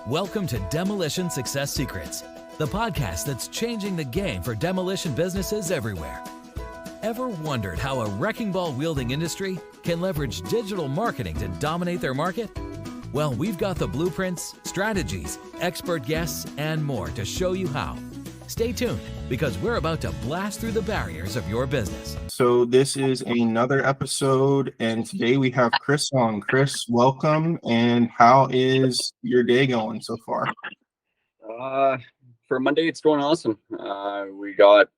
Welcome to Demolition Success Secrets, the podcast that's changing the game for demolition businesses everywhere. Ever wondered how a wrecking ball wielding industry can leverage digital marketing to dominate their market? Well, we've got the blueprints, strategies, expert guests, and more to show you how. Stay tuned, because we're about to blast through the barriers of your business. So this is another episode, and today we have Chris on. Chris, welcome, and how is your day going so far? For Monday, it's going awesome. We got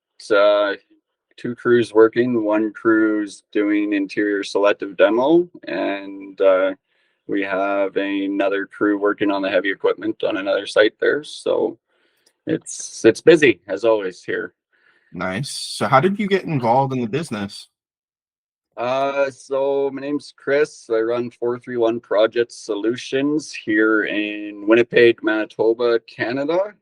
two crews working. One crew's doing interior selective demo, and we have another crew working on the heavy equipment on another site there. So it's busy as always here. Nice. So how did you get involved in the business? So my name's Chris. I run 431 Project Solutions here in Winnipeg, Manitoba, Canada.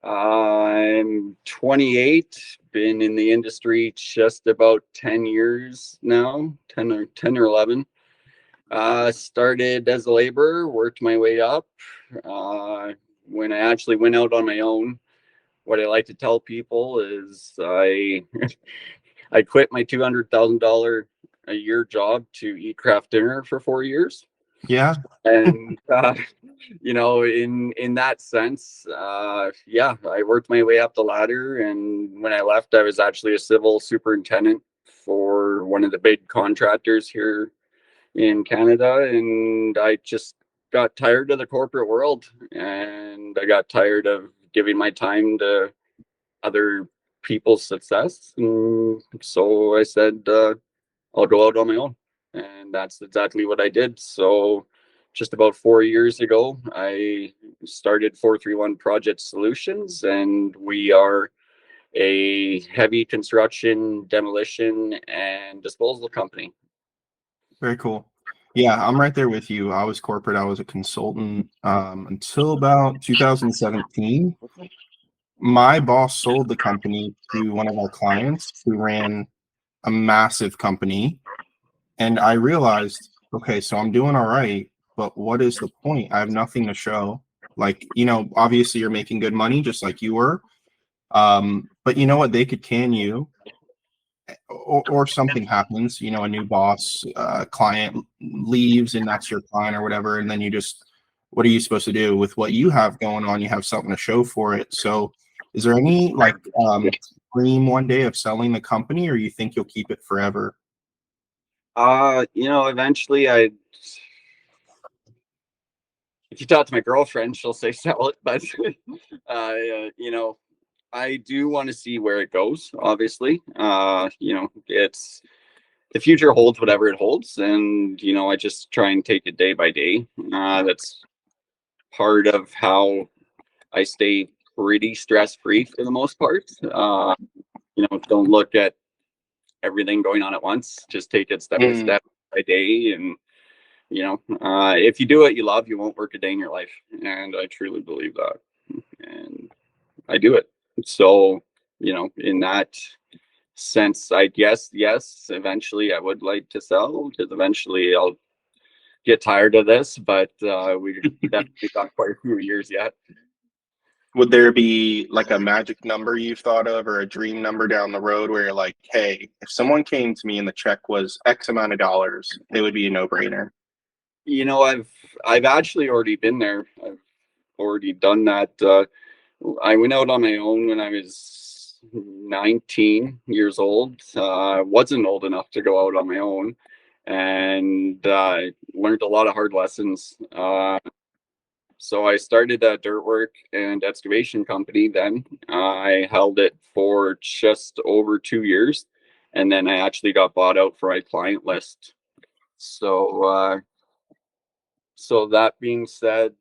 I'm 28, been in the industry just about 10 years now, 10 or 11. Started as a laborer, worked my way up. When I actually went out on my own, what I like to tell people is I quit my $200,000 a year job to eat craft dinner for 4 years. Yeah. And, in that sense, I worked my way up the ladder. And when I left, I was actually a civil superintendent for one of the big contractors here in Canada. And I just got tired of the corporate world, and I got tired of giving my time to other people's success. And so I said, I'll go out on my own. And that's exactly what I did. So just about 4 years ago, I started 431 Project Solutions, and we are a heavy construction, demolition, and disposal company. Very cool. Yeah, I'm right there with you. I was corporate. I was a consultant until about 2017. My boss sold the company to one of our clients who ran a massive company. And I realized, okay, so I'm doing all right, but what is the point? I have nothing to show. Like, obviously you're making good money just like you were. But you know what? They could can you. Or something happens, a new boss, client leaves, and that's your client or whatever. And then what are you supposed to do with what you have going on? You have something to show for it. So is there any dream one day of selling the company, or you think you'll keep it forever? Eventually if you talk to my girlfriend, she'll say sell it, but, I do want to see where it goes. Obviously, it's the future holds whatever it holds, and I just try and take it day by day. That's part of how I stay pretty stress-free for the most part. Don't look at everything going on at once. Just take it step by step by day, and if you do what you love, you won't work a day in your life. And I truly believe that, and I do it. So, in that sense, I guess, yes, eventually I would like to sell, because eventually I'll get tired of this, but we definitely got quite a few years yet. Would there be like a magic number you've thought of, or a dream number down the road where you're like, hey, if someone came to me and the check was X amount of dollars, it would be a no-brainer? I've actually already been there. I've already done that. I went out on my own when I was 19 years old. Wasn't old enough to go out on my own, and learned a lot of hard lessons. So I started a dirt work and excavation company then. I held it for just over 2 years, and then I actually got bought out for my client list. So that being said,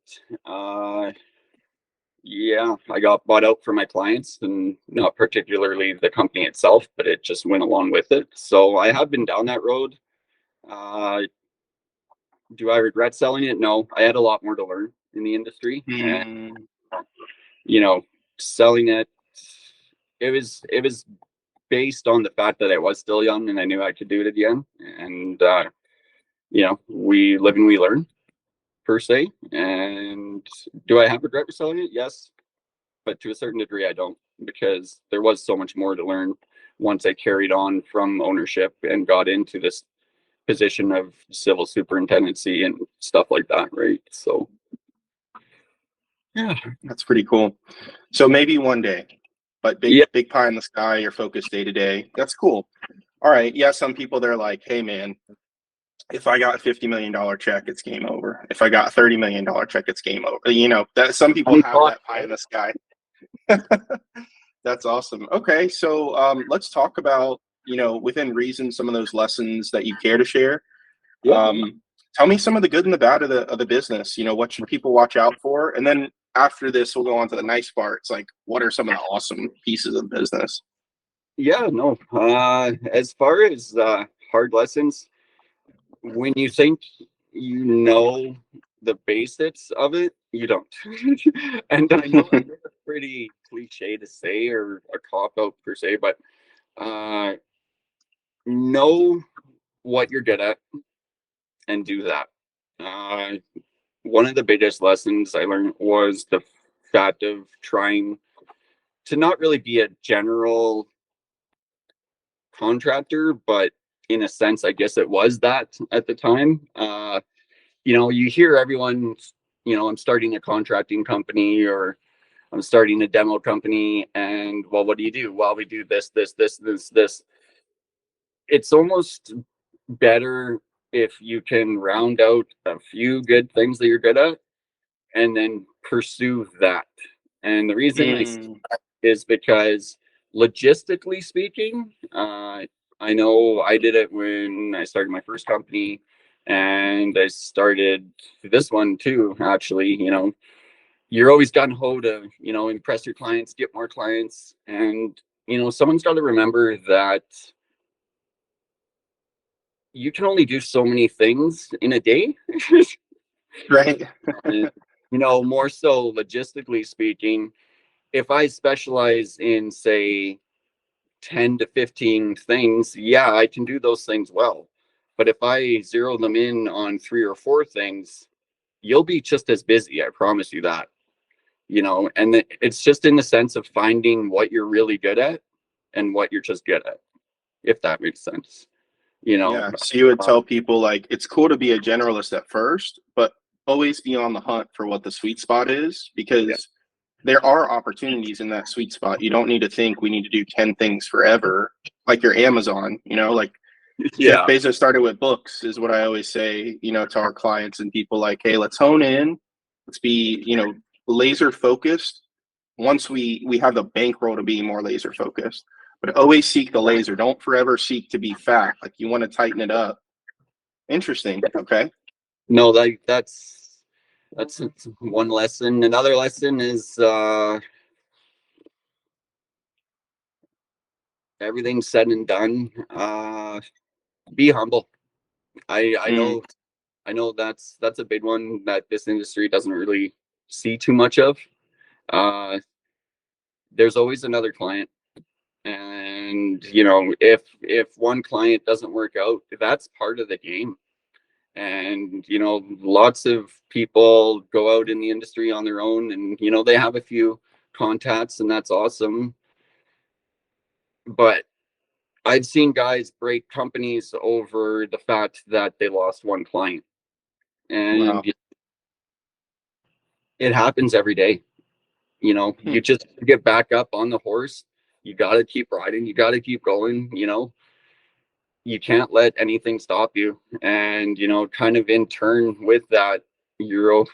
I got bought out for my clients, and not particularly the company itself, but it just went along with it. So I have been down that road. Do I regret selling it? No, I had a lot more to learn in the industry. And, selling it, it was based on the fact that I was still young and I knew I could do it again. And, we live and we learn. per se. And do I have regret for selling it? Yes, but to a certain degree, I don't, because there was so much more to learn once I carried on from ownership and got into this position of civil superintendency and stuff like that, right? So yeah, That's pretty cool. So maybe one day, but big pie in the sky, you're focused day to day. That's cool. All right. Yeah, some people, they're like, hey man, if I got a $50 million check, it's game over. If I got a $30 million check, it's game over. You know, that some people have that pie in the sky. That's awesome. Okay, so let's talk about, you know, within reason, some of those lessons that you care to share. Tell me some of the good and the bad of the business. You know, what should people watch out for? And then after this, we'll go on to the nice parts. Like, what are some of the awesome pieces of business? Yeah, no. As far as hard lessons, when you think you know the basics of it, you don't. And I know it's pretty cliche to say, or a cop out per se, but know what you're good at and do that. One of the biggest lessons I learned was the fact of trying to not really be a general contractor, but in a sense, I guess it was that at the time. You know, you hear everyone, you know, I'm starting a contracting company, or I'm starting a demo company, and well, what do you do? Well, we do this. It's almost better if you can round out a few good things that you're good at and then pursue that. And the reason I say that is because logistically speaking, I know I did it when I started my first company, and I started this one too, actually. You know, you're always gun ho to, you know, impress your clients, get more clients. And, you know, someone's got to remember that you can only do so many things in a day. Right. You know, more so logistically speaking, if I specialize in, say, 10 to 15 things, yeah, I can do those things well. But if I zero them in on 3 or 4 things, you'll be just as busy. I promise you that. You know, and it's just in the sense of finding what you're really good at and what you're just good at, if that makes sense. You know, Yeah. So you would tell people like it's cool to be a generalist at first, but always be on the hunt for what the sweet spot is, because there are opportunities in that sweet spot. You don't need to think we need to do 10 things forever, like your Amazon, you know, like Jeff Bezos started with books is what I always say, you know, to our clients and people, like, hey, let's hone in. Let's be, you know, laser focused. Once we have the bankroll to be more laser focused, but always seek the laser. Don't forever seek to be fat. Like, you want to tighten it up. Interesting. Okay. No, that's one lesson. Another lesson is everything said and done, be humble. I know that's a big one that this industry doesn't really see too much of. There's always another client, and you know, if one client doesn't work out, that's part of the game. And you know, lots of people go out in the industry on their own, and you know, they have a few contacts, and that's awesome. But I've seen guys break companies over the fact that they lost one client, and it happens every day. You know, you just get back up on the horse. You got to keep riding. You got to keep going. You know, you can't let anything stop you. And, you know, kind of in turn with that, you're,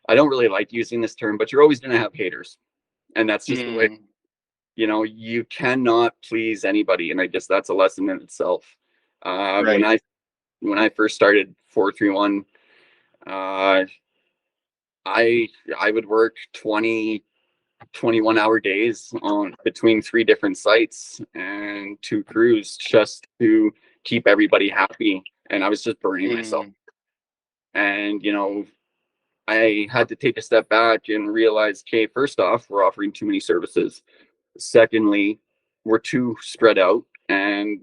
I don't really like using this term, but you're always going to have haters. And that's just the way, you know, you cannot please anybody. And I guess that's a lesson in itself. Right. When I first started 431, I would work 21-hour days on between 3 different sites and 2 crews just to keep everybody happy. And I was just burning myself. And, you know, I had to take a step back and realize, okay, first off, we're offering too many services. Secondly, we're too spread out. And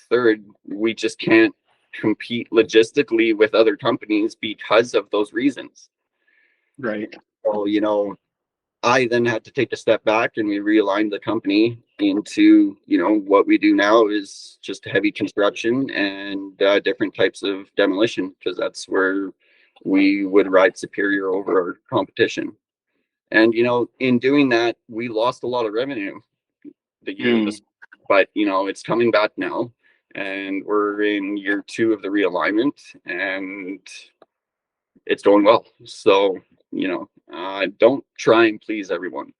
third, we just can't compete logistically with other companies because of those reasons. Right. So, you know, I then had to take a step back and we realigned the company into, you know, what we do now is just heavy construction and different types of demolition, because that's where we would ride superior over our competition. And, you know, in doing that, we lost a lot of revenue the year this, but, you know, it's coming back now and we're in year 2 of the realignment and it's going well. So, you know, don't try and please everyone,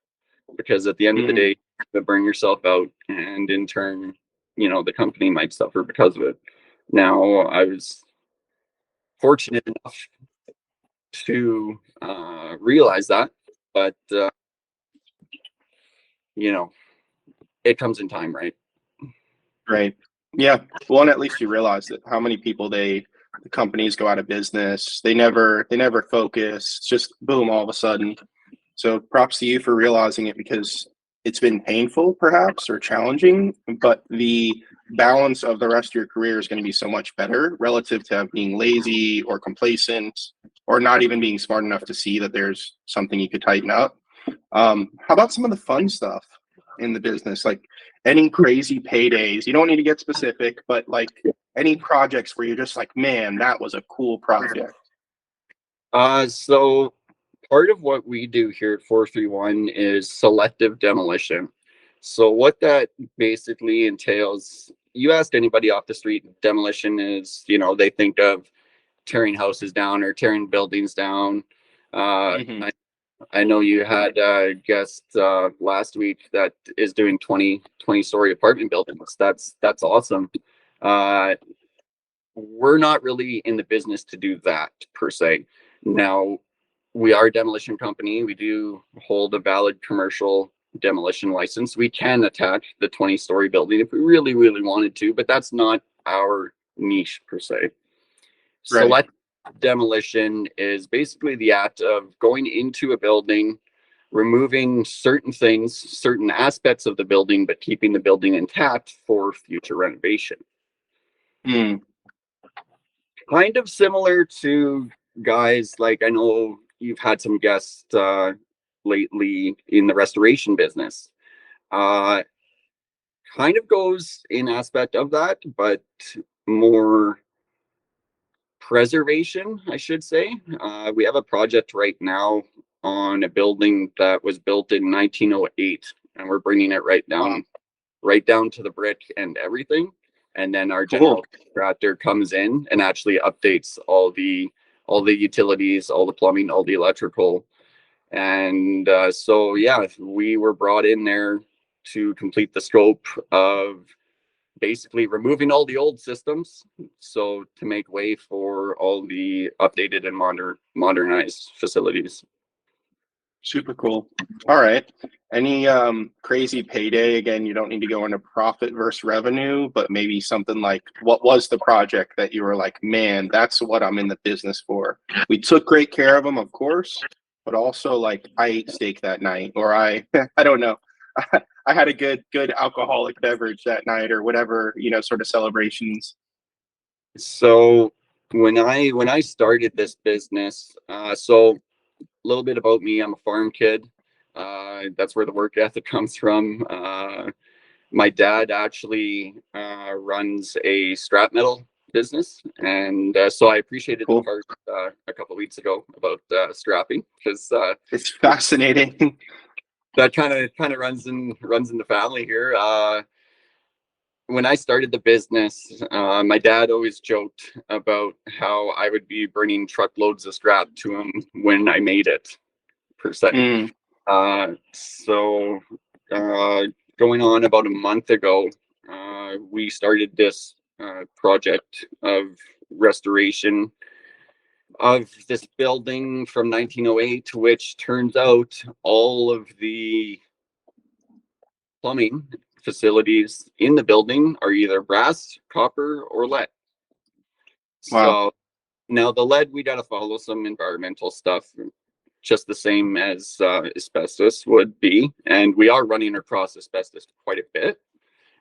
because at the end of the day, you burn yourself out, and in turn, you know, the company might suffer because of it. Now, I was fortunate enough to realize that, but you know, it comes in time, right? Right. Yeah. Well, and at least you realize that how many people the companies go out of business. They never focus. It's just boom, all of a sudden. So props to you for realizing it, because it's been painful perhaps or challenging, but the balance of the rest of your career is going to be so much better relative to being lazy or complacent or not even being smart enough to see that there's something you could tighten up. How about some of the fun stuff in the business? Like any crazy paydays? You don't need to get specific, but like any projects where you're just like, man, that was a cool project. So part of what we do here at 431 is selective demolition. So what that basically entails, you ask anybody off the street, demolition is, you know, they think of tearing houses down or tearing buildings down. I know you had a guest last week that is doing 20-story apartment buildings. That's awesome. We're not really in the business to do that per se. Now, we are a demolition company. We do hold a valid commercial demolition license. We can attack the 20-story building if we really, really wanted to, but that's not our niche per se. Right. Select demolition is basically the act of going into a building, removing certain things, certain aspects of the building, but keeping the building intact for future renovation. Kind of similar to guys like, I know you've had some guests lately in the restoration business. Kind of goes in aspect of that, but more preservation, I should say. We have a project right now on a building that was built in 1908, and we're bringing it right down to the brick and everything. And then our general contractor comes in and actually updates all the utilities, all the plumbing, all the electrical. And so, yeah, we were brought in there to complete the scope of basically removing all the old systems, so to make way for all the updated and modernized facilities. Super cool. All right. Any crazy payday? Again, you don't need to go into profit versus revenue, but maybe something like, what was the project that you were like, man, that's what I'm in the business for? We took great care of them, of course, but also like I ate steak that night, or I don't know. I had a good alcoholic beverage that night, or whatever, you know, sort of celebrations. So when I started this business, so a little bit about me, I'm a farm kid. That's where the work ethic comes from. My dad actually runs a scrap metal business, and so I appreciated the part a couple of weeks ago about scrapping, because it's fascinating. That kind of runs in the family here. When I started the business, my dad always joked about how I would be bringing truckloads of scrap to him when I made it, per se. So going on about a month ago, we started this project of restoration of this building from 1908, which turns out all of the plumbing facilities in the building are either brass, copper, or lead. Wow. So now the lead, we got to follow some environmental stuff, just the same as asbestos would be. And we are running across asbestos quite a bit.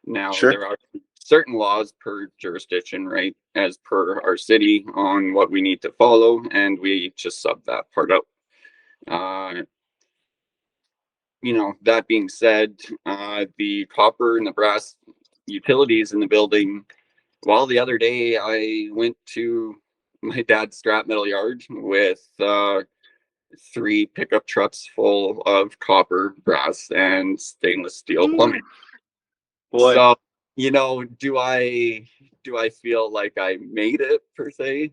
Now, Sure. there are certain laws per jurisdiction, right, as per our city on what we need to follow, and we just sub that part out. That being said, the copper and the brass utilities in the building, well, the other day I went to my dad's scrap metal yard with 3 pickup trucks full of copper, brass, and stainless steel plumbing. Boy. So, do I feel like I made it per se?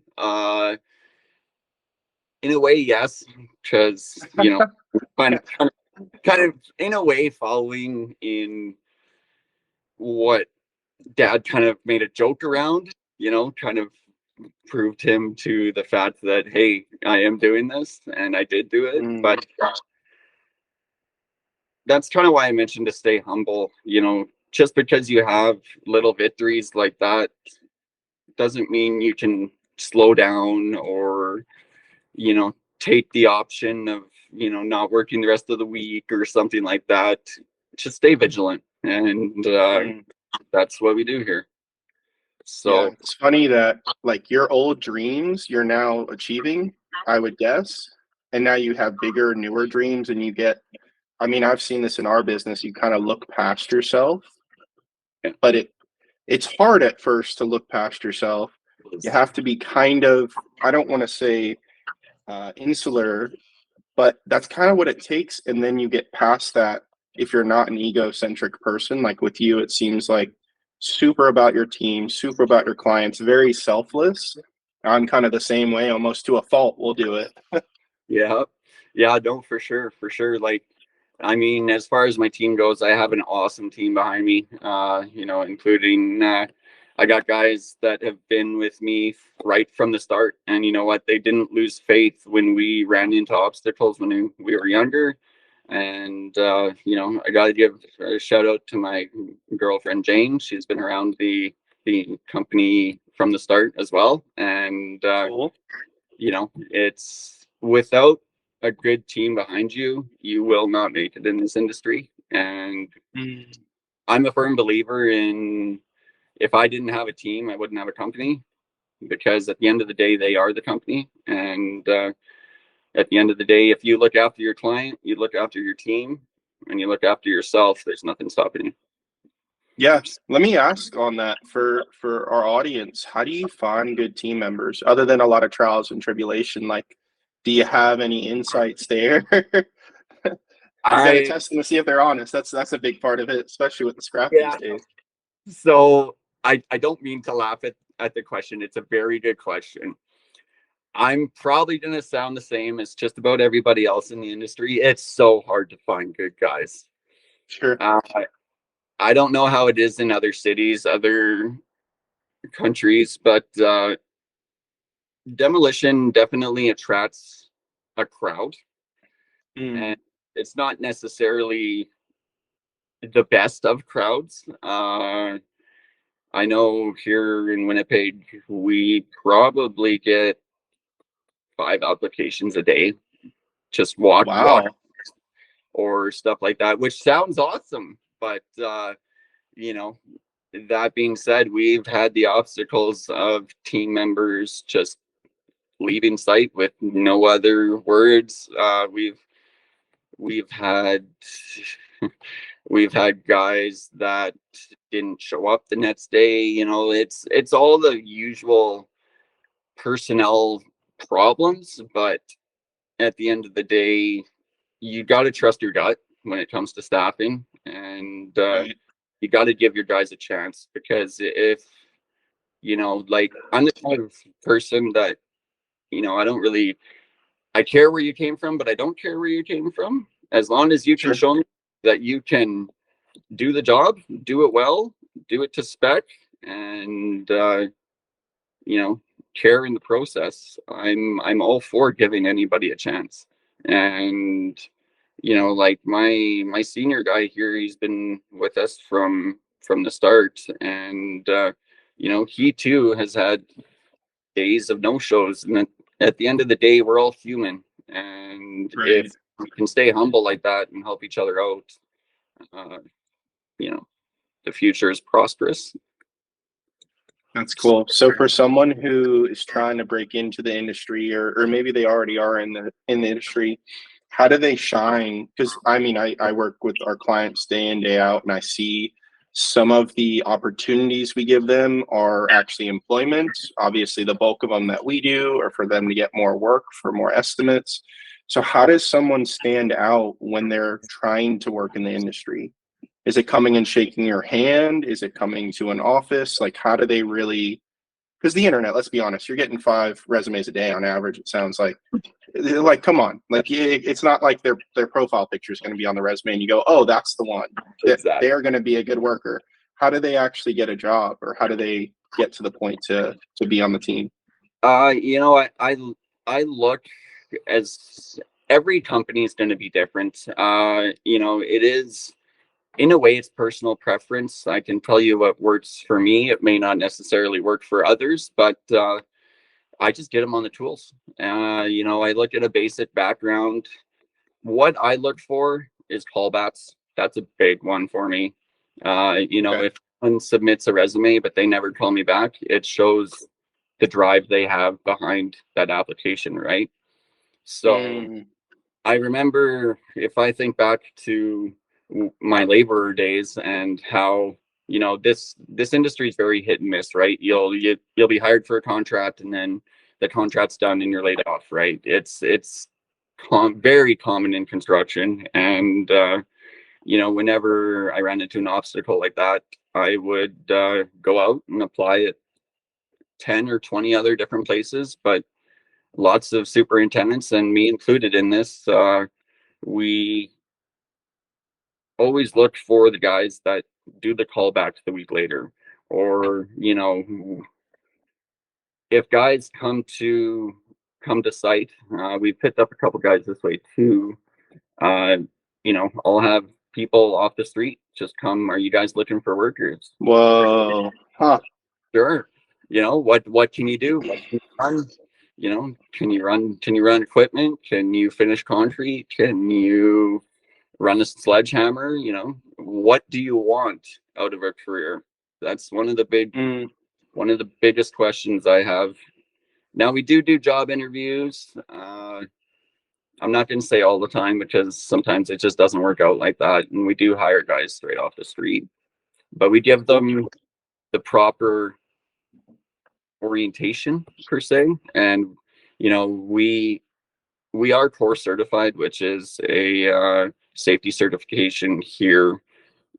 In a way, yes, because kind of in a way following in what dad kind of made a joke around, kind of proved him to the fact that, hey, I am doing this and I did do it. But that's kind of why I mentioned to stay humble. Just because you have little victories like that doesn't mean you can slow down or, take the option of, not working the rest of the week or something like that. Just stay vigilant. And that's what we do here. So yeah, it's funny that like your old dreams you're now achieving, I would guess. And now you have bigger, newer dreams and I've seen this in our business, you kind of look past yourself. Yeah. But it's hard at first to look past yourself. You have to be kind of, I don't want to say insular, but that's kind of what it takes. And then you get past that if you're not an egocentric person. Like with you, it seems like super about your team, super about your clients, very selfless. I'm kind of the same way, almost to a fault. We'll do it. Yeah. No, for sure. Like, as far as my team goes, I have an awesome team behind me, including I got guys that have been with me right from the start. And you know what? They didn't lose faith when we ran into obstacles when we were younger. And, I got to give a shout out to my girlfriend, Jane. She's been around the company from the start as well. And, Cool. It's without a good team behind you, you will not make it in this industry. And I'm a firm believer in, if I didn't have a team, I wouldn't have a company, because at the end of the day, they are the company. And at the end of the day, if you look after your client, you look after your team, and you look after yourself, there's nothing stopping you. Yes. Let me ask on that for our audience. How do you find good team members other than a lot of trials and tribulation? Like, do you have any insights there? You got to test them to see if they're honest. That's a big part of it, especially with the scrap these days. So I don't mean to laugh at the question. It's a very good question. I'm probably going to sound the same as just about everybody else in the industry. It's so hard to find good guys. Sure. I don't know how it is in other cities, other countries, but demolition definitely attracts a crowd. And it's not necessarily the best of crowds. I know here in Winnipeg, we probably get 5 applications a day, just walk or stuff like that, which sounds awesome. But, that being said, we've had the obstacles of team members just leaving site with no other words. We've had we've had guys that didn't show up the next day. It's all the usual personnel problems, but at the end of the day, you got to trust your gut when it comes to staffing, and you got to give your guys a chance, because if like, I'm the type of person that I care where you came from, but I don't care where you came from. As long as you can show me that you can do the job, do it well, do it to spec, and care in the process, I'm all for giving anybody a chance. And like my senior guy here, he's been with us from the start, and he too has had days of no shows. And at the end of the day, we're all human, and if we can stay humble like that and help each other out, the future is prosperous. That's cool. So for someone who is trying to break into the industry, or maybe they already are in the industry, how do they shine? Because I mean, I work with our clients day in, day out, and I see some of the opportunities we give them are actually employment. Obviously, the bulk of them that we do are for them to get more work for more estimates. So how does someone stand out when they're trying to work in the industry? Is it coming and shaking your hand? Is it coming to an office? Like, how do they really? Because the internet, let's be honest, you're getting 5 resumes a day on average. It sounds like, come on, like it's not like their profile picture is going to be on the resume and you go, oh, that's the one. Exactly. They're going to be a good worker. How do they actually get a job, or how do they get to the point to be on the team? You know, I look, as every company is going to be different. You know, it is, in a way, it's personal preference. I can tell you what works for me. It may not necessarily work for others, but I just get them on the tools. You know, I look at a basic background. What I look for is callbacks. That's a big one for me. You know, Okay. if someone submits a resume but they never call me back, it shows the drive they have behind that application, right? So I remember, if I think back to my laborer days and how, you know, this industry is very hit and miss, right? You'll be hired for a contract and then the contract's done and you're laid off, right? It's very common in construction. And you know, whenever I ran into an obstacle like that, I would go out and apply at 10 or 20 other different places, but lots of superintendents, and me included in this, we always look for the guys that do the callback the week later. Or, you know, if guys come to site, we picked up a couple guys this way too. You know, I'll have people off the street just come, are you guys looking for workers? Whoa. Huh. Sure. You know, what can you do? What can you run? You know, can you run equipment? Can you finish concrete? Can you run a sledgehammer? You know, what do you want out of a career? That's one of the biggest questions I have. Now, we do job interviews. I'm not going to say all the time, because sometimes it just doesn't work out like that, and we do hire guys straight off the street, but we give them the proper orientation per se. And you know, we are core certified, which is a safety certification here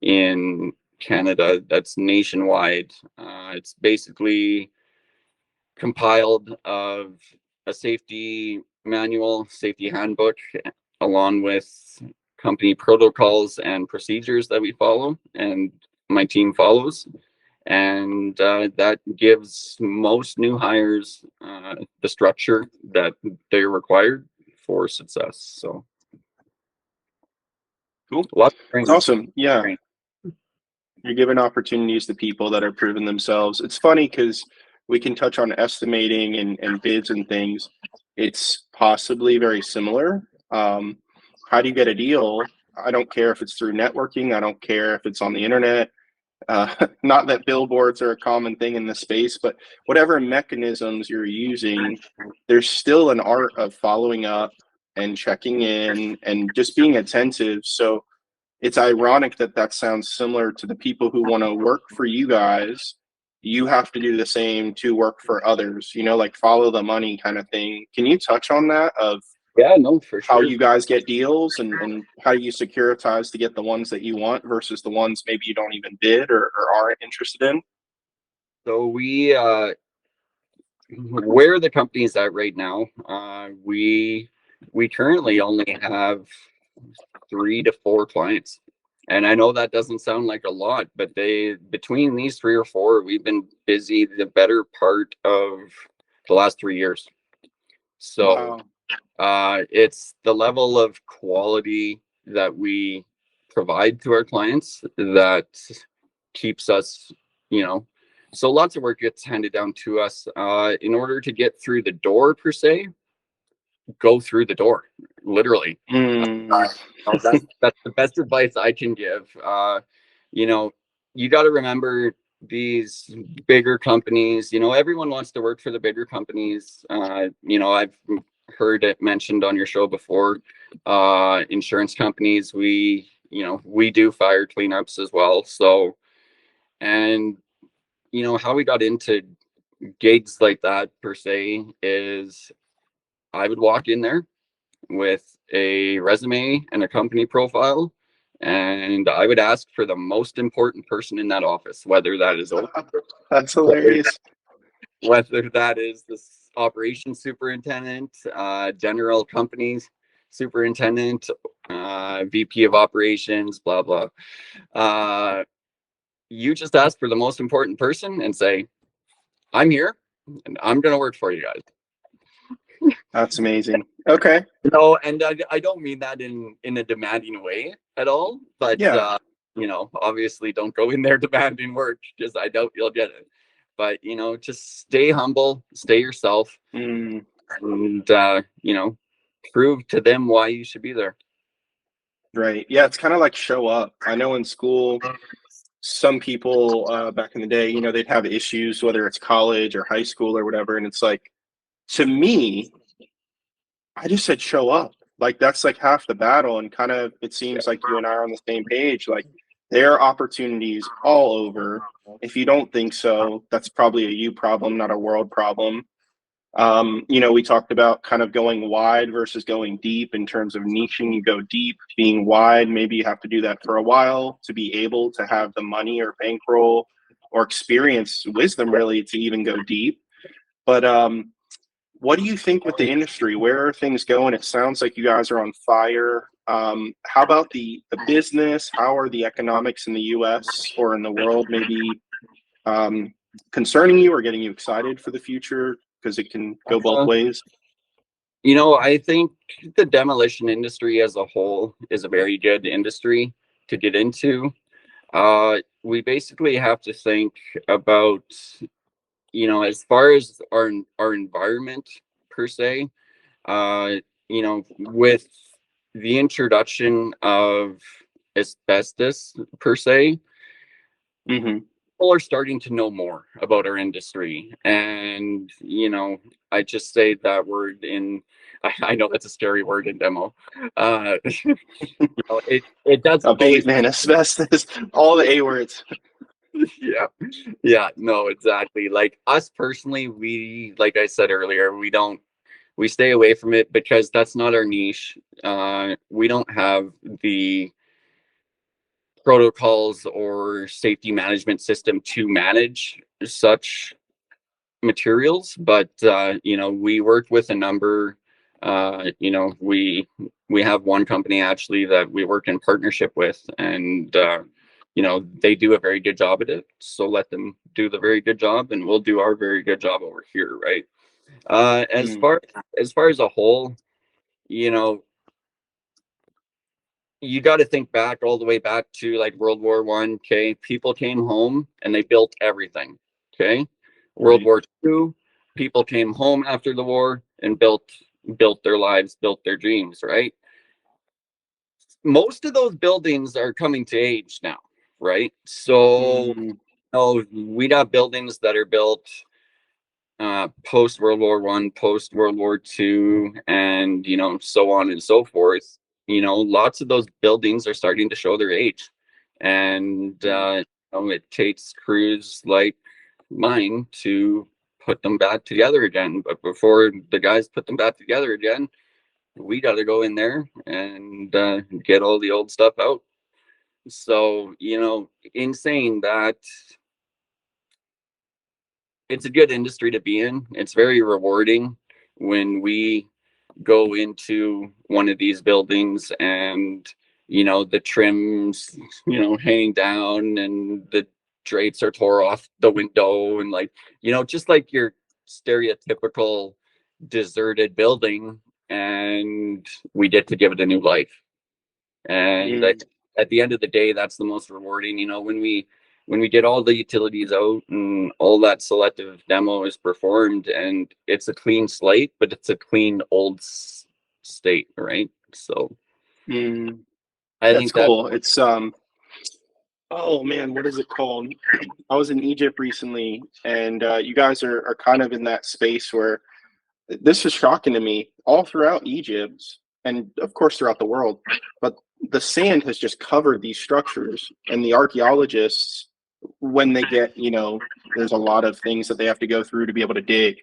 in Canada that's nationwide. It's basically compiled of a safety manual, safety handbook, along with company protocols and procedures that we follow and my team follows. And that gives most new hires the structure that they're required for success. So Cool. It's awesome. Yeah. You're giving opportunities to people that are proving themselves. It's funny because we can touch on estimating and bids and things. It's possibly very similar. How do you get a deal? I don't care if it's through networking. I don't care if it's on the internet. Not that billboards are a common thing in this space, but whatever mechanisms you're using, there's still an art of following up and checking in and just being attentive. So it's ironic that sounds similar to the people who want to work for you guys. You have to do the same to work for others, you know, like follow the money kind of thing. Can you touch on that, of for how sure. you guys get deals and how you securitize to get the ones that you want versus the ones maybe you don't even bid or aren't interested in? So we where the company's at right now, we currently only have 3 to 4 clients. And I know that doesn't sound like a lot, but between these 3 or 4, we've been busy the better part of the last 3 years. So it's the level of quality that we provide to our clients that keeps us, you know, so lots of work gets handed down to us. In order to get through the door per se, go through the door, literally. That's the best advice I can give. You know, you got to remember these bigger companies, everyone wants to work for the bigger companies. I've heard it mentioned on your show before. Insurance companies, we do fire cleanups as well. So, and how we got into gigs like that per se is I would walk in there with a resume and a company profile, and I would ask for the most important person in that office, whether that is That's hilarious. whether that is the operations superintendent, general companies superintendent, VP of operations, blah blah. You just ask for the most important person and say, "I'm here, and I'm going to work for you guys." That's amazing. Okay. And I don't mean that in a demanding way at all, but Yeah. obviously don't go in there demanding work, because I doubt you'll get it. But just stay humble, stay yourself, Mm, and prove to them why you should be there. right. Yeah, it's kind of like show up. I know in school, some people back in the day, they'd have issues, whether it's college or high school or whatever, and it's like, to me, I just said show up. Like that's like half the battle, and kind of it seems like you and I are on the same page. Like there are opportunities all over. If you don't think so, that's probably a you problem, not a world problem. We talked about kind of going wide versus going deep in terms of niching. You go deep, being wide. Maybe you have to do that for a while to be able to have the money or bankroll or experience, wisdom, really, to even go deep. But what do you think with the industry? Where are things going? It sounds like you guys are on fire. How about the business? How are the economics in the U.S. or in the world maybe concerning you or getting you excited for the future? Because it can go both ways. I think the demolition industry as a whole is a very good industry to get into. We basically have to think about, as far as our environment per se, with the introduction of asbestos per se, Mm-hmm. people are starting to know more about our industry. And, I just say that word I know that's a scary word in demo. It doesn't always, Abatement, asbestos, all the A words. yeah, no, exactly. Like us personally, like I said earlier, we stay away from it because that's not our niche. We don't have the protocols or safety management system to manage such materials, but we work with a number. We have one company actually that we work in partnership with, and they do a very good job at it. So let them do the very good job, and we'll do our very good job over here, right? As far as a whole, you know, you got to think back all the way back to like World War One. Okay, people came home and they built everything. Okay, World War Two, people came home after the war and built their lives, built their dreams. Right. Most of those buildings are coming to age now. Right. So, we got buildings that are built post World War One, post World War Two, and so on and so forth. Lots of those buildings are starting to show their age, and it takes crews like mine to put them back together again. But before the guys put them back together again, we got to go in there and get all the old stuff out. So in saying that, it's a good industry to be in. It's very rewarding when we go into one of these buildings and the trims hanging down and the drapes are tore off the window, and like just like your stereotypical deserted building, and we get to give it a new life. And at the end of the day, that's the most rewarding, when we get all the utilities out and all that selective demo is performed, and it's a clean slate, but it's a clean old state, right? So I That's think that cool. It's Oh man, what is it called? I was in Egypt recently, and you guys are kind of in that space where this is shocking to me. All throughout Egypt, and of course throughout the world, but the sand has just covered these structures, and the archaeologists, when they get, there's a lot of things that they have to go through to be able to dig,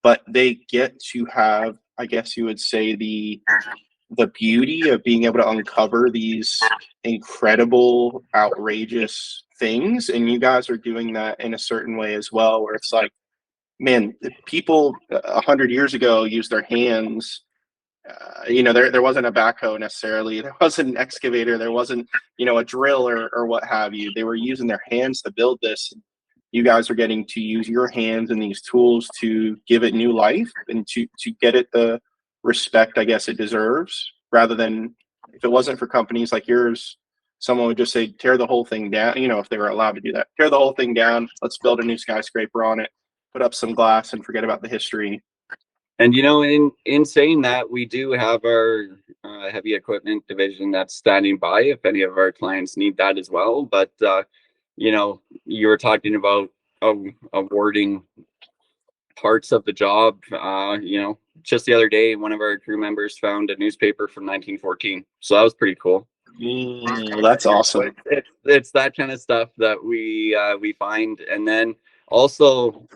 but they get to have, I guess you would say, the beauty of being able to uncover these incredible, outrageous things. And you guys are doing that in a certain way as well, where it's like, man, people 100 years ago used their hands. There wasn't a backhoe necessarily. There wasn't an excavator. There wasn't, a drill or what have you. They were using their hands to build this. You guys are getting to use your hands and these tools to give it new life and to get it the respect, I guess, it deserves, rather than, if it wasn't for companies like yours, someone would just say, tear the whole thing down. If they were allowed to do that, tear the whole thing down. Let's build a new skyscraper on it, put up some glass and forget about the history. And in saying that, we do have our heavy equipment division that's standing by if any of our clients need that as well. But you were talking about awarding parts of the job. Just the other day, one of our crew members found a newspaper from 1914, so that was pretty cool. That's awesome. It's that kind of stuff that we find. And then also,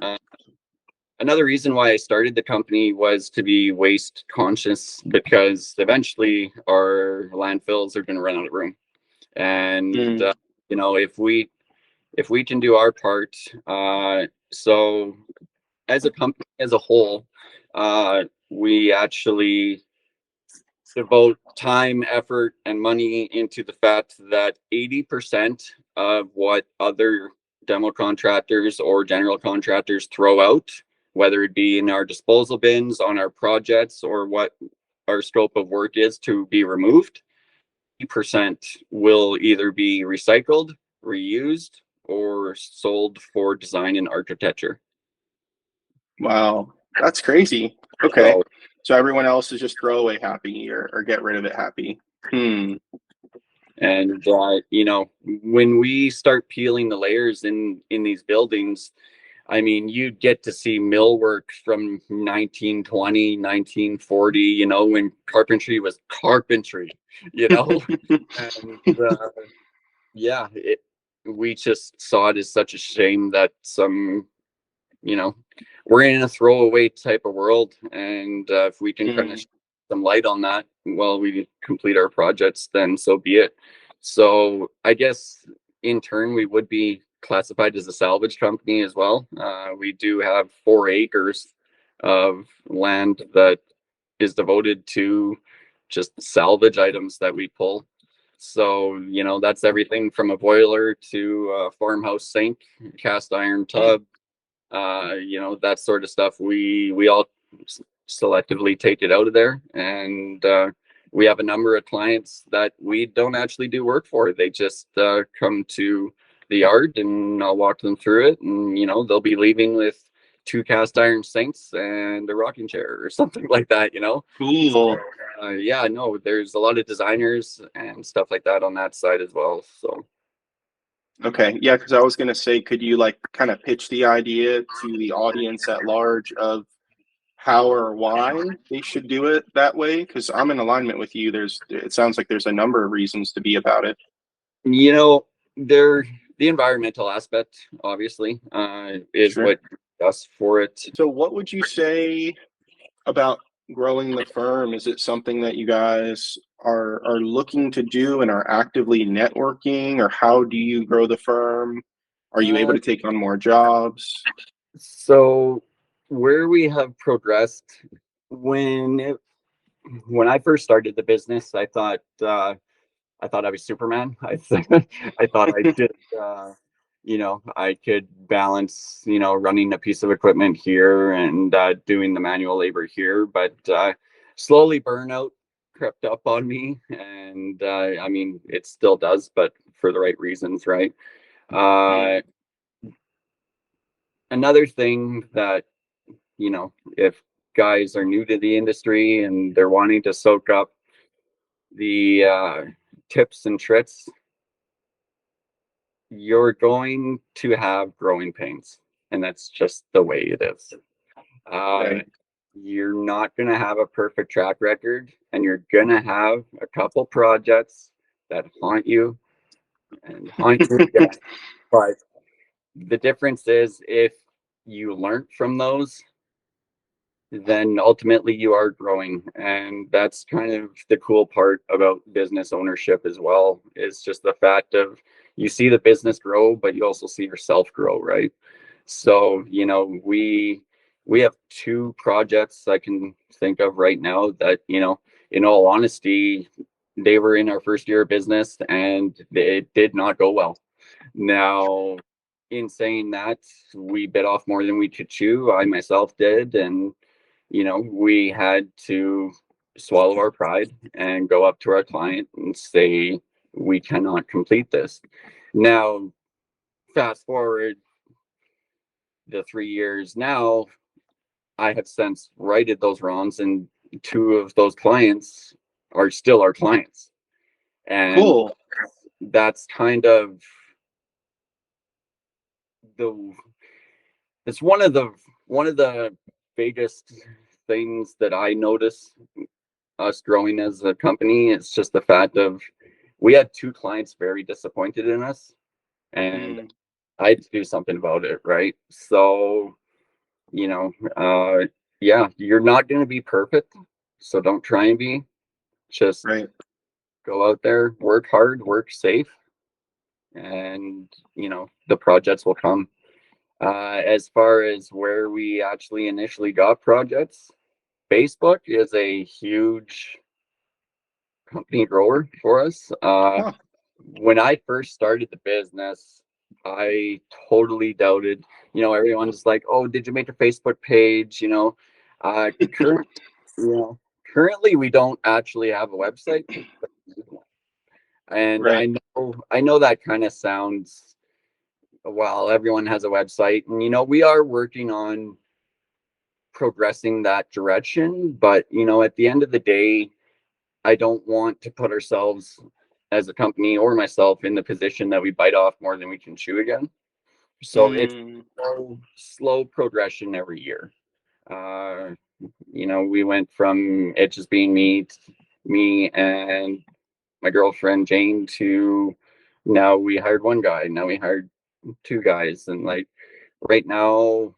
another reason why I started the company was to be waste conscious, because eventually our landfills are going to run out of room. And if we can do our part, so as a company as a whole, we actually devote time, effort, and money into the fact that 80% of what other demo contractors or general contractors throw out, whether it be in our disposal bins, on our projects, or what our scope of work is to be removed, 80% will either be recycled, reused, or sold for design and architecture. Wow, that's crazy. Okay, so everyone else is just throwaway happy or get rid of it happy. And when we start peeling the layers in these buildings, I mean, you get to see millwork from 1920, 1940, when carpentry was carpentry, and, we just saw it as such a shame that we're in a throwaway type of world. And if we can kind of shed some light on that while we complete our projects, then so be it. So I guess in turn, we would be classified as a salvage company as well. We do have 4 acres of land that is devoted to just salvage items that we pull. So, that's everything from a boiler to a farmhouse sink, cast iron tub, that sort of stuff. We all selectively take it out of there. And we have a number of clients that we don't actually do work for. They just come to the yard and I'll walk them through it, and they'll be leaving with 2 cast iron sinks and a rocking chair or something like that. Cool. So, there's a lot of designers and stuff like that on that side as well. So okay, yeah, because I was gonna say, could you kind of pitch the idea to the audience at large of how or why they should do it that way? Because I'm in alignment with you. It sounds like there's a number of reasons to be about it. The environmental aspect, obviously, is sure. What us for it. So what would you say about growing the firm? Is it something that you guys are looking to do and are actively networking, or how do you grow the firm? Are you able to take on more jobs? So where we have progressed, when I first started the business, I thought I was Superman. I thought I did, I could balance, running a piece of equipment here and doing the manual labor here. But slowly burnout crept up on me. And I mean, it still does, but for the right reasons, right? Another thing that, if guys are new to the industry and they're wanting to soak up the tips and tricks, you're going to have growing pains, and that's just the way it is. Right. You're not going to have a perfect track record, and you're going to have a couple projects that haunt you and haunt you again. But the difference is if you learn from those, then ultimately you are growing. And that's kind of the cool part about business ownership as well, is just the fact of you see the business grow, but you also see yourself grow, right? So, we have two projects I can think of right now that, in all honesty, they were in our first year of business and it did not go well. Now, in saying that, we bit off more than we could chew. I myself did. And, we had to swallow our pride and go up to our client and say, we cannot complete this. Now, fast forward the 3 years now, I have since righted those wrongs, and two of those clients are still our clients. And Cool. that's kind of the it's one of the biggest things that I notice us growing as a company. It's just the fact of we had two clients very disappointed in us, and Mm, I had to do something about it, right? So, yeah, you're not going to be perfect, so don't try and be. Just right. go out there, work hard, work safe, and the projects will come. As far as where we actually initially got projects, Facebook is a huge company grower for us. Huh. When I first started the business, I totally doubted. Everyone's like, "Oh, did you make a Facebook page?" Uh, current, currently we don't actually have a website, and Right. I know that kind of sounds, well, everyone has a website, and we are working on progressing that direction. But at the end of the day, I don't want to put ourselves as a company or myself in the position that we bite off more than we can chew again. So it's Mm, slow progression every year. Uh, we went from it just being me and my girlfriend Jane to now we hired one guy. Now we hired two guys, and like right now,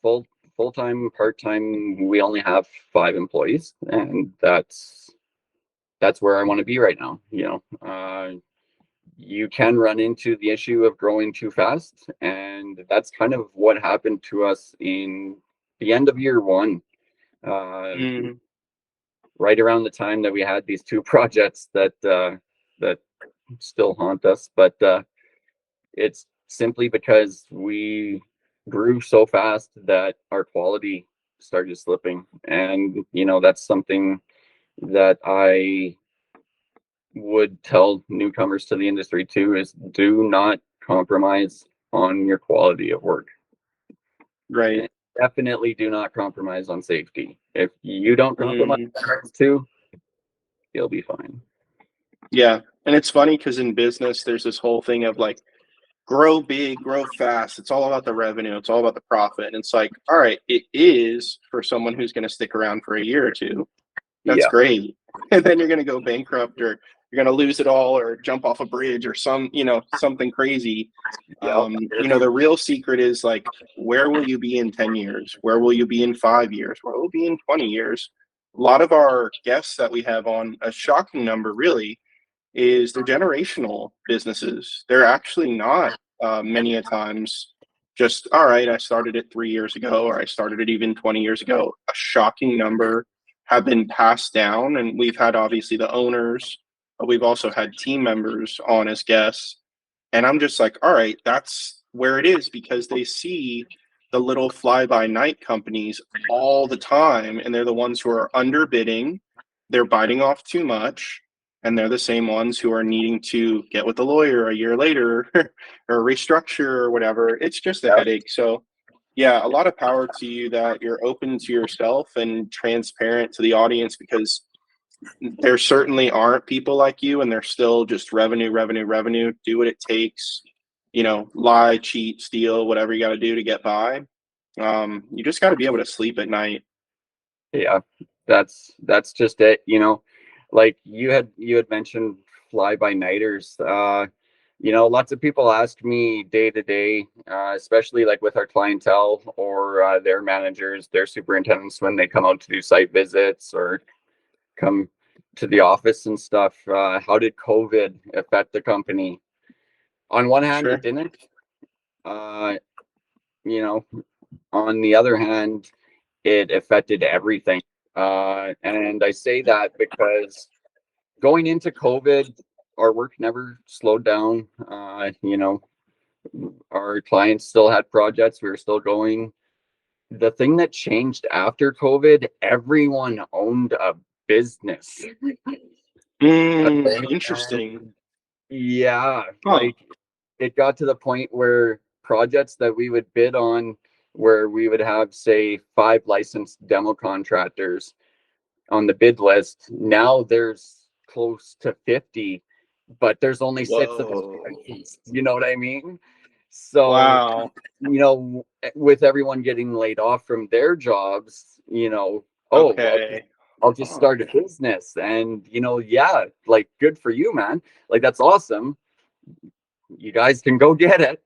full time, part time, we only have 5 employees, and that's where I want to be right now. You can run into the issue of growing too fast, and that's kind of what happened to us in the end of year one. Uh, mm, right around the time that we had these two projects that still haunt us, but it's simply because we grew so fast that our quality started slipping, and that's something that I would tell newcomers to the industry too, is do not compromise on your quality of work, right. and definitely do not compromise on safety. If you don't compromise Mm, on those two, you'll be fine. yeah. And it's funny because in business, there's this whole thing of like, grow big, grow fast. It's all about the revenue. It's all about the profit. And it's like, all right, it is for someone who's going to stick around for a year or two. That's Yeah. great. And then you're going to go bankrupt or you're going to lose it all or jump off a bridge or something crazy. Yeah. The real secret is like, where will you be in 10 years? Where will you be in 5 years? Where will you be in 20 years? A lot of our guests that we have on, a shocking number really, is they're generational businesses. They're actually not many a times just, all right, I started it 3 years ago, or I started it even 20 years ago. A shocking number have been passed down. And we've had obviously the owners, but we've also had team members on as guests. And I'm just like, all right, that's where it is because they see the little fly by night companies all the time. And they're the ones who are underbidding, they're biting off too much. And they're the same ones who are needing to get with the lawyer a year later or restructure or whatever. It's just a headache. So, yeah, a lot of power to you that you're open to yourself and transparent to the audience because there certainly aren't people like you and they're still just revenue, revenue, revenue, do what it takes. lie, cheat, steal, whatever you got to do to get by. You just got to be able to sleep at night. Yeah, that's just it. Like you had mentioned fly by nighters. Lots of people ask me day to day, especially like with our clientele or their managers, their superintendents when they come out to do site visits or come to the office and stuff. How did COVID affect the company? On one hand, it Sure. didn't. Uh, you know, on the other hand, it affected everything. And I say that because going into COVID, our work never slowed down. Our clients still had projects. We were still going. The thing that changed after COVID, everyone owned a business. Okay. Interesting. Yeah, Huh. like it got to the point where projects that we would bid on, where we would have, say, 5 licensed demo contractors on the bid list. Now there's close to 50, but there's only 6 of them. Whoa. You know what I mean? So, Wow. with everyone getting laid off from their jobs, Okay. I'll just Huh. start a business. And, yeah, like good for you, man. Like that's awesome. You guys can go get it.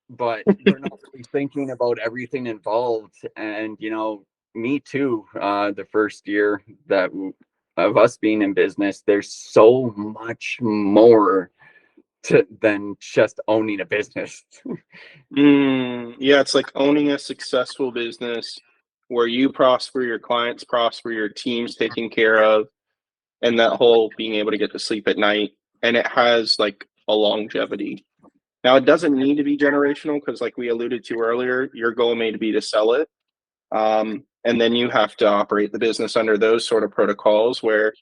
But they're not really thinking about everything involved. And, me too, the first year of us being in business, there's so much more than just owning a business. Yeah, it's like owning a successful business where you prosper, your clients prosper, your team's taken care of, and that whole being able to get to sleep at night. And it has like a longevity. Now, it doesn't need to be generational because, like we alluded to earlier, your goal may be to sell it. And then you have to operate the business under those sort of protocols where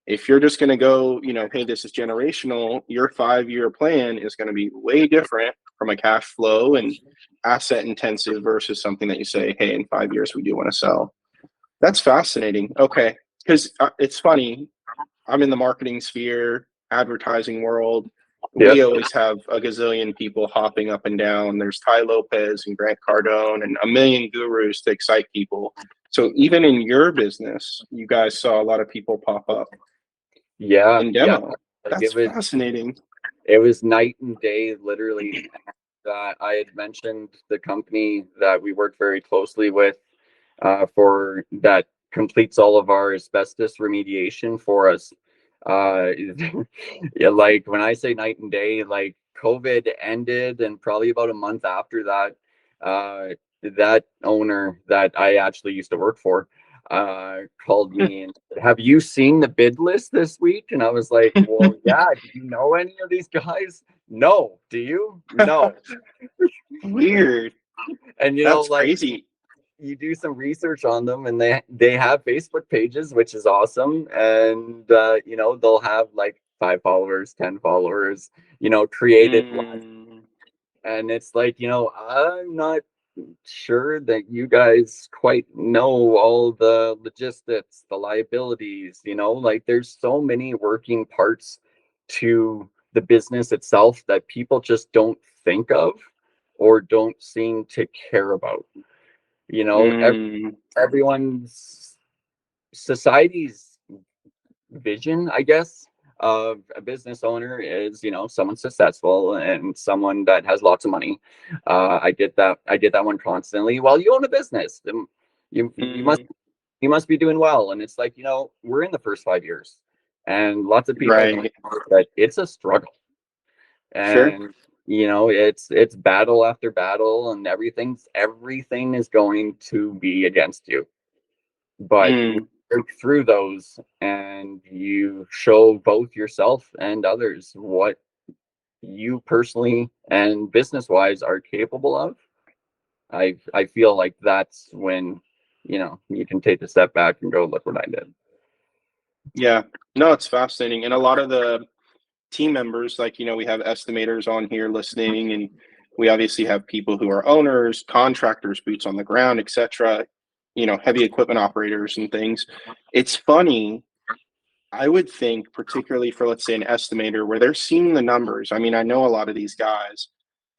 if you're just going to go, hey, this is generational, your 5-year plan is going to be way different from a cash flow and asset intensive versus something that you say, hey, in 5 years, we do want to sell. That's fascinating. Okay. Because it's funny. I'm in the marketing sphere, advertising world. Yeah. We always have a gazillion people hopping up and down. There's Ty Lopez and Grant Cardone and a million gurus to excite people. So even in your business, you guys saw a lot of people pop up Yeah. in Yeah. demo. Like That's fascinating. it was night and day, literally. I had mentioned the company that we work very closely with for that completes all of our asbestos remediation for us. Yeah, like when I say night and day, like COVID ended, and probably about a month after that, that owner that I actually used to work for called me and said, "Have you seen the bid list this week?" And I was like, "Well, yeah. Do you know any of these guys?" "No." "Do you?" "No." Weird. And That's like crazy. you do some research on them, and they have Facebook pages, which is awesome. And they'll have like 5 followers, 10 followers, created. Mm, And it's like, I'm not sure that you guys quite know all the logistics, the liabilities, like there's so many working parts to the business itself that people just don't think of or don't seem to care about. mm, Everyone's society's vision, I guess, of a business owner is, someone successful and someone that has lots of money. I did that one constantly. Well, you own a business, then you must mm. you must be doing well. And it's like, we're in the first 5 years, and lots of people don't Right. know that it's a struggle. Sure. And it's battle after battle, and everything is going to be against you. But you Mm. break through those, and you show both yourself and others what you personally and business wise are capable of. I feel like that's when you can take a step back and go, look what I did. Yeah. No, it's fascinating. And a lot of the team members, like, we have estimators on here listening, and we obviously have people who are owners, contractors, boots on the ground, etc., heavy equipment operators and things. It's funny. I would think, particularly for, let's say, an estimator where they're seeing the numbers. I mean, I know a lot of these guys,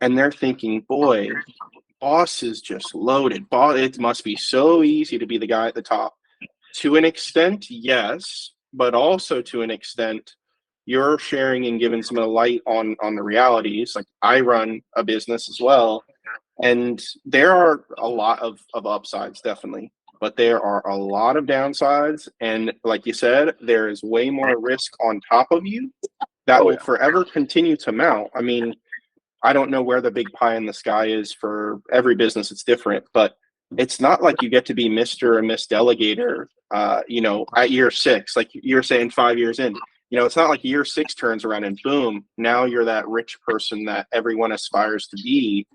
and they're thinking, boy, boss is just loaded. Boss, it must be so easy to be the guy at the top. To an extent, yes, but also to an extent, you're sharing and giving some of the light on the realities. Like, I run a business as well, and there are a lot of upsides, definitely, but there are a lot of downsides. And like you said, there is way more risk on top of you that Oh, will yeah. forever continue to mount. I mean, I don't know where the big pie in the sky is for every business. It's different, but it's not like you get to be Mr. and Miss Delegator, at year 6, like you're saying 5 years in. It's not like year 6 turns around and boom, now you're that rich person that everyone aspires to be.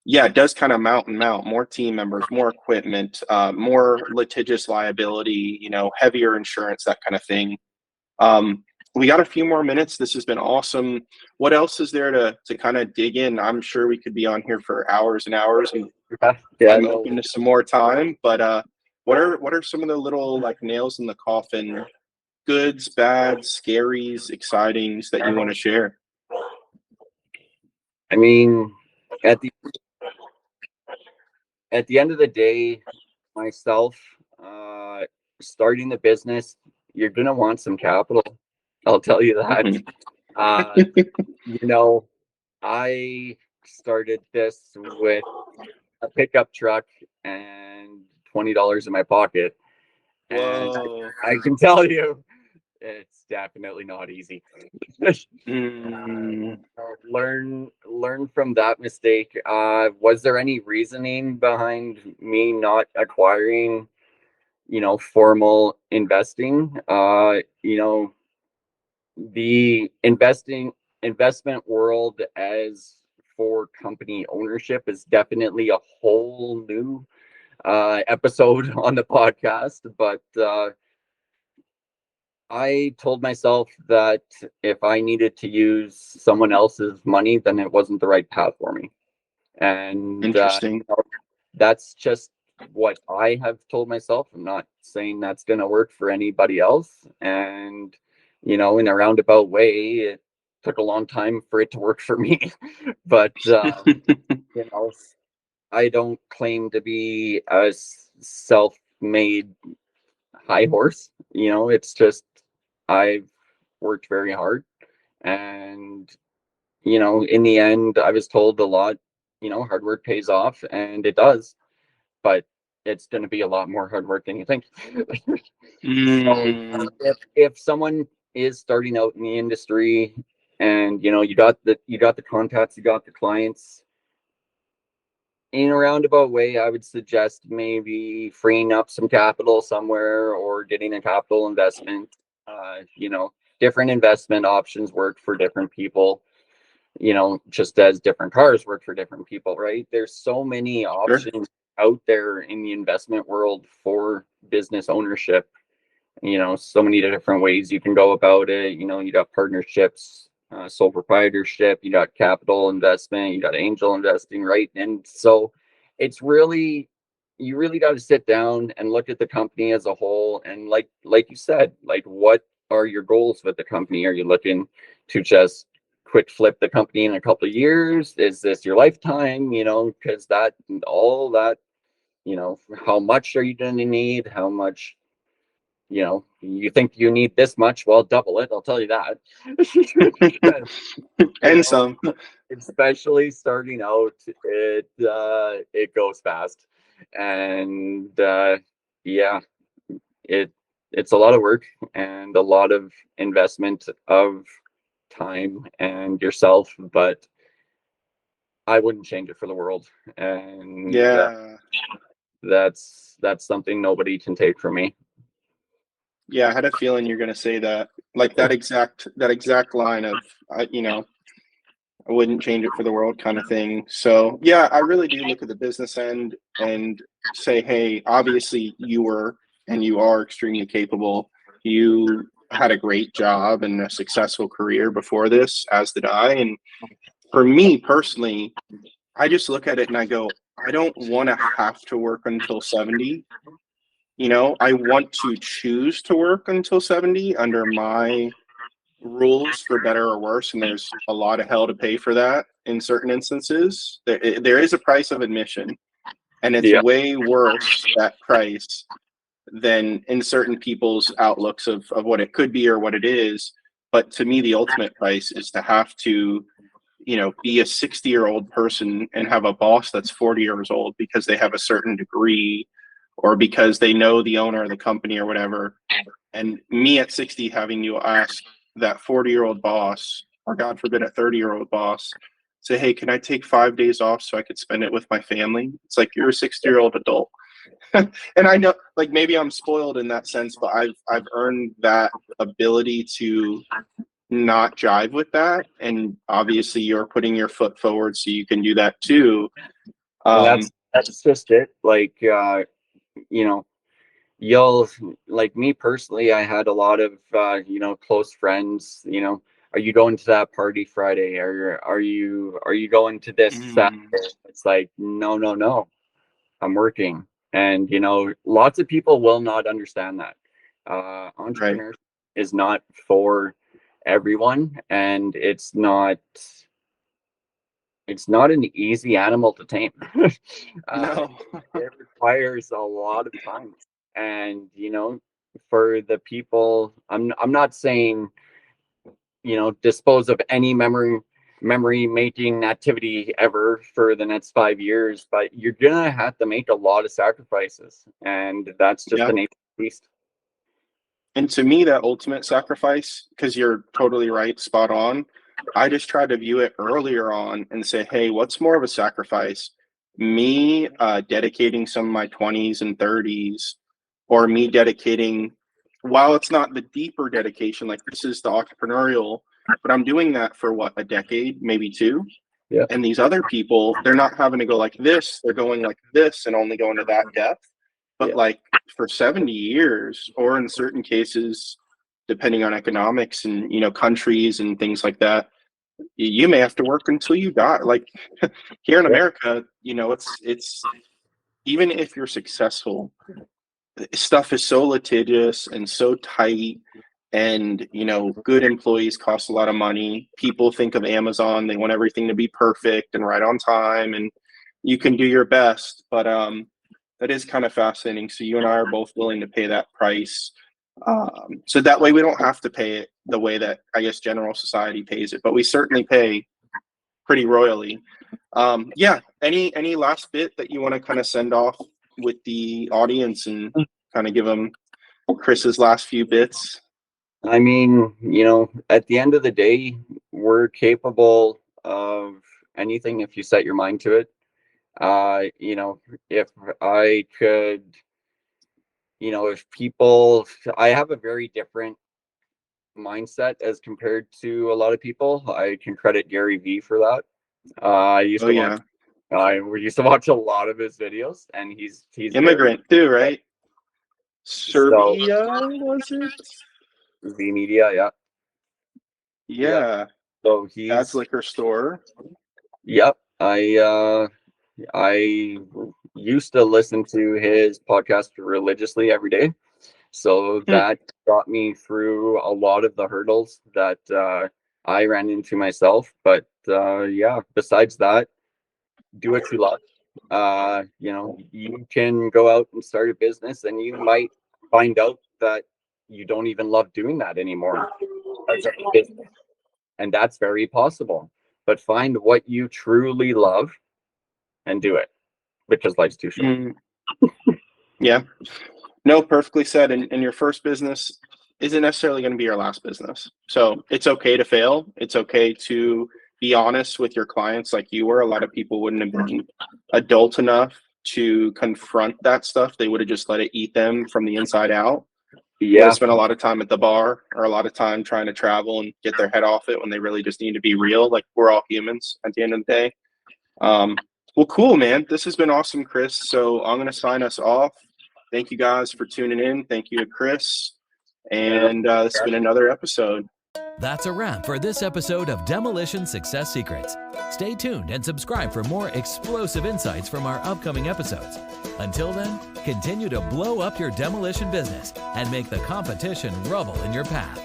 Yeah, it does kind of mount and mount. More team members, more equipment, more litigious liability, heavier insurance, that kind of thing. We got a few more minutes. This has been awesome. What else is there to kind of dig in? I'm sure we could be on here for hours and hours, and Yeah, I'm no, open to some more time. But what are some of the little like nails in the coffin, goods, bads, scaries, excitings that you want to share? I mean, at the end of the day, myself, starting the business, you're gonna want some capital. I'll tell you that. Mhm. Uh, I started this with a pickup truck and $20 in my pocket, and Whoa. I can tell you, it's definitely not easy. Mm. Learn from that mistake. Was there any reasoning behind me not acquiring, formal investing? The investment world as for company ownership is definitely a whole new episode on the podcast, but I told myself that if I needed to use someone else's money, then it wasn't the right path for me. And Interesting. that's just what I have told myself. I'm not saying that's going to work for anybody else. And, in a roundabout way, it took a long time for it to work for me. But, I don't claim to be a self-made high horse. It's just I've worked very hard, and in the end, I was told a lot. Hard work pays off, and it does, but it's going to be a lot more hard work than you think. So, Mm. if someone is starting out in the industry, and you got the contacts, you got the clients, in a roundabout way, I would suggest maybe freeing up some capital somewhere or getting a capital investment. Different investment options work for different people, just as different cars work for different people, right? There's so many Sure. options out there in the investment world for business ownership. So many different ways you can go about it. You got partnerships, sole proprietorship, you got capital investment, you got angel investing, right? And so it's really, you really got to sit down and look at the company as a whole. And like you said, like, what are your goals with the company? Are you looking to just quick flip the company in a couple of years? Is this your lifetime? Because all that, how much are you going to need? How much, you think you need this much, well, double it, I'll tell you that. And some. Especially starting out, it goes fast, and yeah, it's a lot of work and a lot of investment of time and yourself, but I wouldn't change it for the world. And Yeah. that's something nobody can take from me. Yeah, I had a feeling you're gonna say that. Like that exact line of, I wouldn't change it for the world kind of thing. So yeah, I really do look at the business end and say, hey, obviously you are extremely capable. You had a great job and a successful career before this, as did I. And for me personally, I just look at it and I go, I don't want to have to work until 70. I want to choose to work until 70 under my rules for better or worse, and there's a lot of hell to pay for that in certain instances. There is a price of admission, and it's way worse, that price, than in certain people's outlooks of what it could be or what it is. But to me, the ultimate price is to have to, be a 60-year-old person and have a boss that's 40 years old because they have a certain degree or because they know the owner of the company or whatever. And me at 60 having to ask that 40-year-old boss, or God forbid, a 30-year-old boss, say, hey, can I take 5 days off so I could spend it with my family? It's like, you're a 60-year-old adult. And I know, like, maybe I'm spoiled in that sense, but I've earned that ability to not jive with that. And obviously you're putting your foot forward so you can do that too. That's just it. Like, you'll, like, me personally, I had a lot of close friends. Are you going to that party Friday? Are you going to this Saturday? It's like, no, I'm working. And lots of people will not understand that entrepreneurship is not for everyone, and it's not an easy animal to tame. No. It requires a lot of time. And for the people, I'm not saying dispose of any memory making activity ever for the next 5 years, but you're gonna have to make a lot of sacrifices, and that's just the nature of the beast. And to me, that ultimate sacrifice, because you're totally right, spot on, I just try to view it earlier on and say, hey, what's more of a sacrifice? Me dedicating some of my 20s and 30s, or me dedicating, while it's not the deeper dedication, like this is the entrepreneurial, but I'm doing that for what, a decade, maybe two? Yeah. And these other people, they're not having to go like this, they're going like this and only going to that depth. But like for 70 years, or in certain cases, depending on economics and, countries and things like that, you may have to work until you die. Like here in America, it's even if you're successful, stuff is so litigious and so tight, and good employees cost a lot of money. People think of Amazon, they want everything to be perfect and right on time, and you can do your best, but that is kind of fascinating. So you and I are both willing to pay that price, so that way we don't have to pay it the way that I guess general society pays it, but we certainly pay pretty royally. Any last bit that you want to kind of send off with the audience and kind of give them Chris's last few bits? I mean, at the end of the day, we're capable of anything if you set your mind to it. If I could, if people, I have a very different mindset as compared to a lot of people. I can credit Gary Vee for that. We used to watch a lot of his videos, and he's immigrant too, right? Serbia, was it? V Media, yeah. So he's Dad's liquor store. Yep. I used to listen to his podcast religiously every day, so that got me through a lot of the hurdles that I ran into myself. But besides that, do what you love. You can go out and start a business, and you might find out that you don't even love doing that anymore as a business, and that's very possible. But find what you truly love and do it, because life's too short. Yeah, no, perfectly said. And your first business isn't necessarily going to be your last business, so it's okay to fail. It's okay to be honest with your clients, like you were. A lot of people wouldn't have been adult enough to confront that stuff. They would have just let it eat them from the inside out. Yeah, spend a lot of time at the bar, or a lot of time trying to travel and get their head off it when they really just need to be real. Like, we're all humans at the end of the day. Well, cool, man. This has been awesome, Chris. So I'm going to sign us off. Thank you guys for tuning in. Thank you to Chris. And this has been another episode. That's a wrap for this episode of Demolition Success Secrets. Stay tuned and subscribe for more explosive insights from our upcoming episodes. Until then, continue to blow up your demolition business and make the competition rubble in your path.